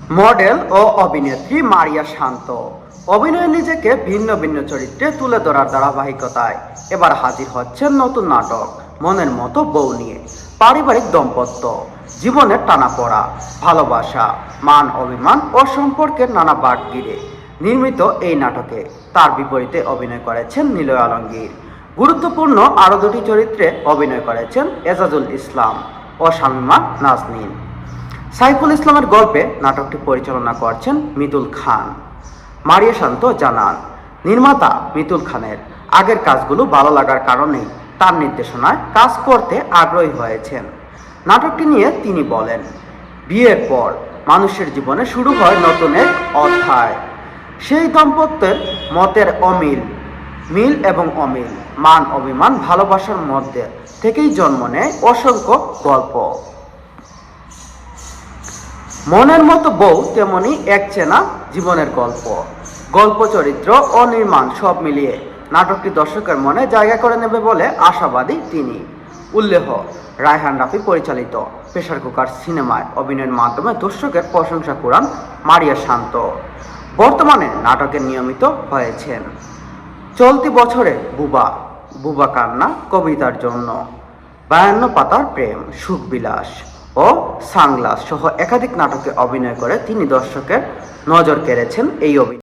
Model ও অভিনেত্রী মারিয়া শান্ত অভিনয়ে নিজেকে ভিন্ন ভিন্ন চরিত্রে তুলে ধরার ধারাবাহিকতায় এবার হাজির হচ্ছেন নতুন নাটক মনের মতো বউ নিয়ে। পারিবারিক দাম্পত্য জীবনের টানাপোড়া, ভালোবাসা, মান অভিমান ও সম্পর্কের নানা বাঁক ঘিরে নির্মিত এই নাটকে তার বিপরীতে অভিনয় করেছেন নিলয় আলমগীর। গুরুত্বপূর্ণ আরও দুটি চরিত্রে অভিনয় করেছেন এজাজুল ইসলাম ও শামীমা নাজনীন। সাইফুল ইসলামের গল্পে নাটকটি পরিচালনা করছেন মিতুল খান। মারিয়া শান্ত জানান, নির্মাতা মিতুল খানের আগের কাজগুলো ভালো লাগার কারণেই তার নির্দেশনায় কাজ করতে আগ্রহী হয়েছেন। নাটকটি নিয়ে তিনি বলেন, বিয়ের পর মানুষের জীবনে শুরু হয় নতুন এক অধ্যায়। সেই দাম্পত্যের মতের মিল এবং অমিল, মান অভিমান, ভালোবাসার মধ্যে থেকেই জন্ম নেয় অসংখ্য গল্প। মনের মতো বউ তেমনি এক চেনা জীবনের গল্প চরিত্র ও নির্মাণ সব মিলিয়ে নাটকটি দর্শকের মনে জায়গা করে নেবে বলে আশাবাদী তিনি। উল্লেখ, রায়হান রাফি পরিচালিত প্রেসার কুকার সিনেমায় অভিনয়ের মাধ্যমে দর্শকের প্রশংসা কুড়ান মারিয়া শান্ত। বর্তমানে নাটকের নিয়মিত হয়েছেন। চলতি বছরে বুবা কান্না, কবিতার জন্য, 52 পাতার প্রেম, সুখবিলাস ও সানগ্লাস সহ একাধিক নাটকে অভিনয় করে তিনি দর্শকের নজর কেড়েছেন। এই